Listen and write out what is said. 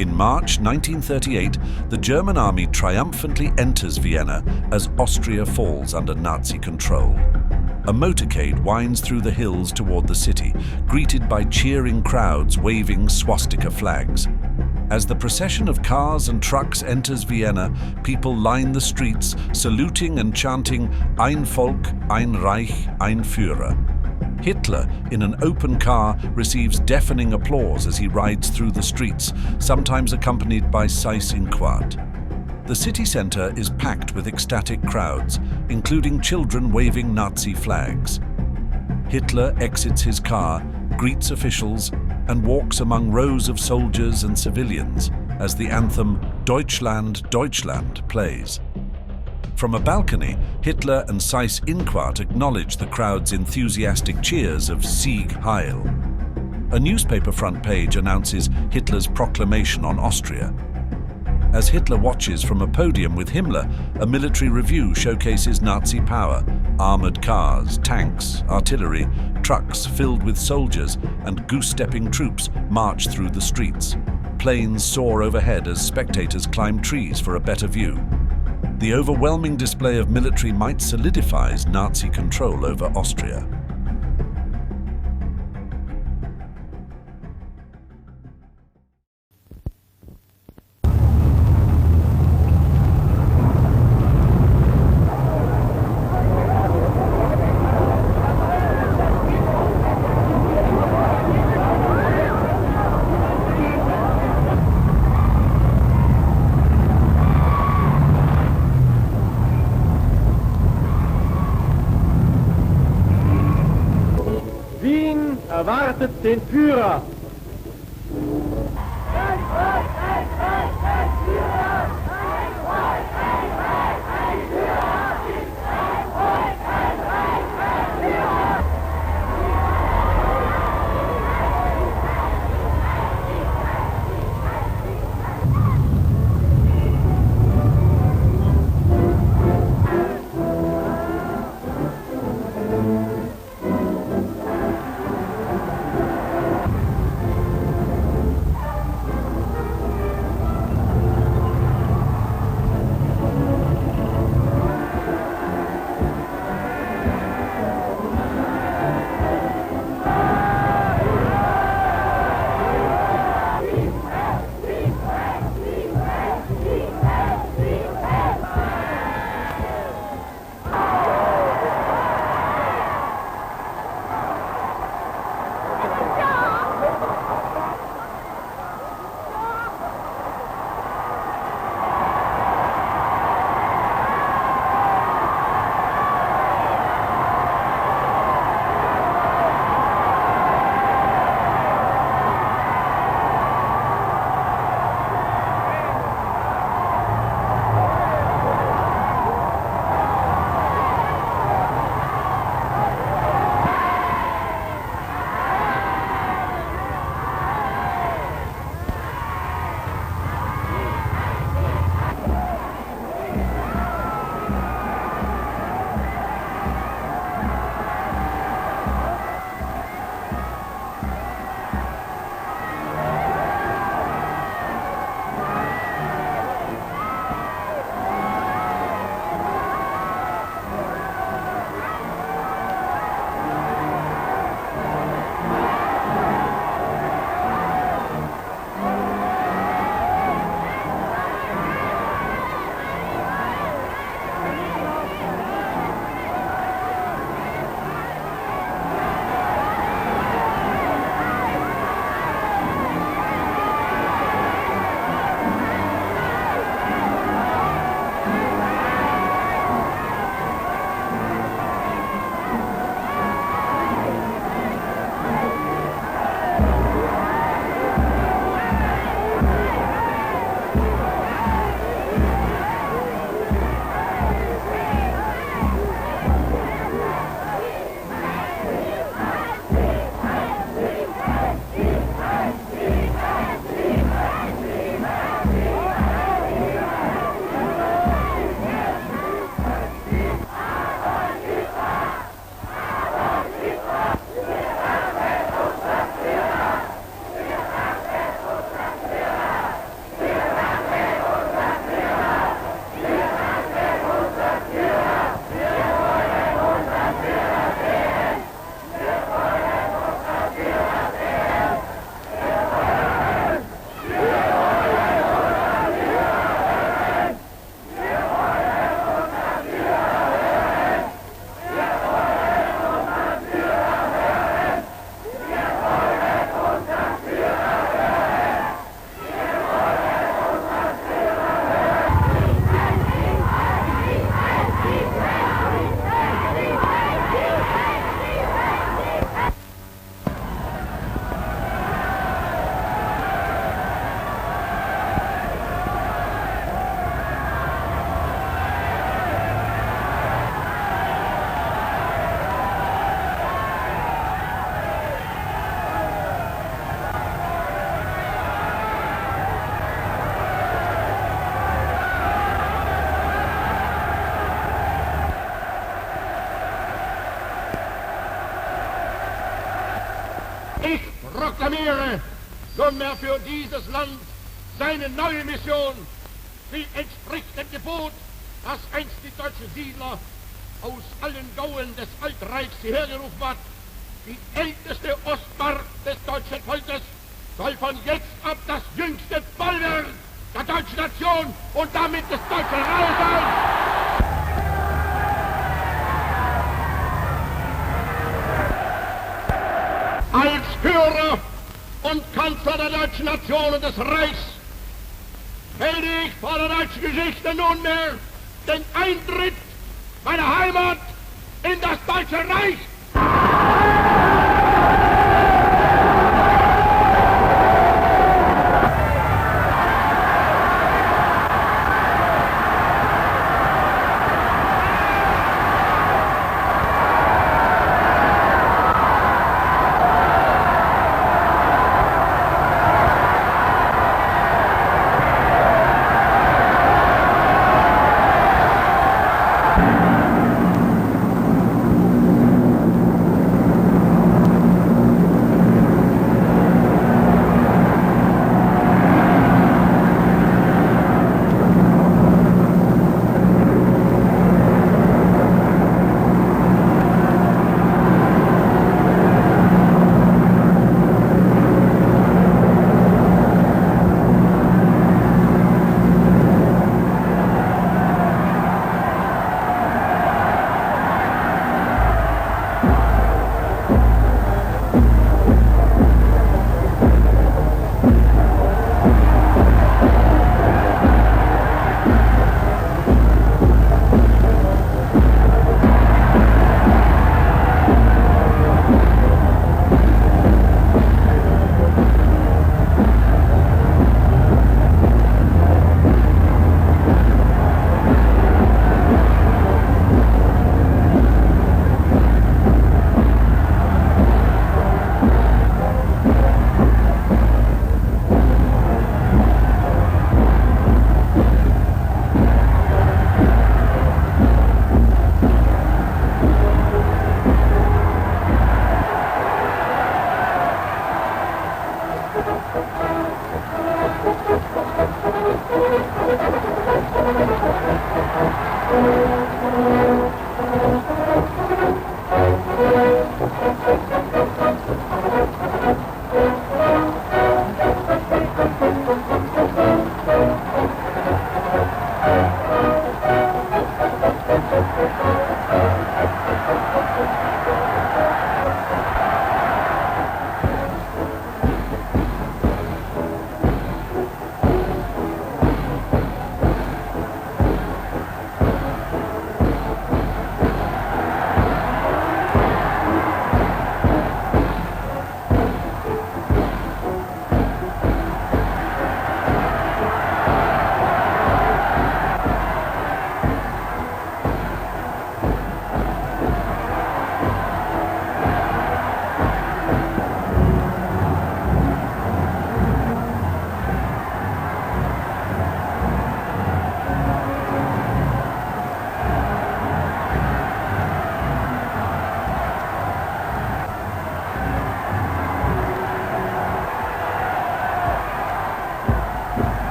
In March 1938, the German army triumphantly enters Vienna as Austria falls under Nazi control. A motorcade winds through the hills toward the city, greeted by cheering crowds waving swastika flags. As the procession of cars and trucks enters Vienna, people line the streets, saluting and chanting Ein Volk, ein Reich, ein Führer. Hitler, in an open car, receives deafening applause as he rides through the streets, sometimes accompanied by Seyss Inquart. The city center is packed with ecstatic crowds, including children waving Nazi flags. Hitler exits his car, greets officials, and walks among rows of soldiers and civilians as the anthem Deutschland, Deutschland plays. From a balcony, Hitler and Seyss Inquart acknowledge the crowd's enthusiastic cheers of Sieg Heil. A newspaper front page announces Hitler's proclamation on Austria. As Hitler watches from a podium with Himmler, a military review showcases Nazi power. Armored cars, tanks, artillery, trucks filled with soldiers, and goose-stepping troops march through the streets. Planes soar overhead as spectators climb trees for a better view. The overwhelming display of military might solidifies Nazi control over Austria. Erwartet den Führer! proklamiere nunmehr für dieses Land seine neue Mission. Sie entspricht dem Gebot, das einst die deutschen Siedler aus allen Gauen des Altreichs hierher gerufen hat. Die älteste Ostmark des deutschen Volkes soll von jetzt ab das jüngste Bollwerk der deutschen Nation und damit des Deutschen Reiches sein. Als Führer und Kanzler der deutschen Nation und des Reichs melde ich vor der deutschen Geschichte nunmehr den Eintritt meiner Heimat in das Deutsche Reich.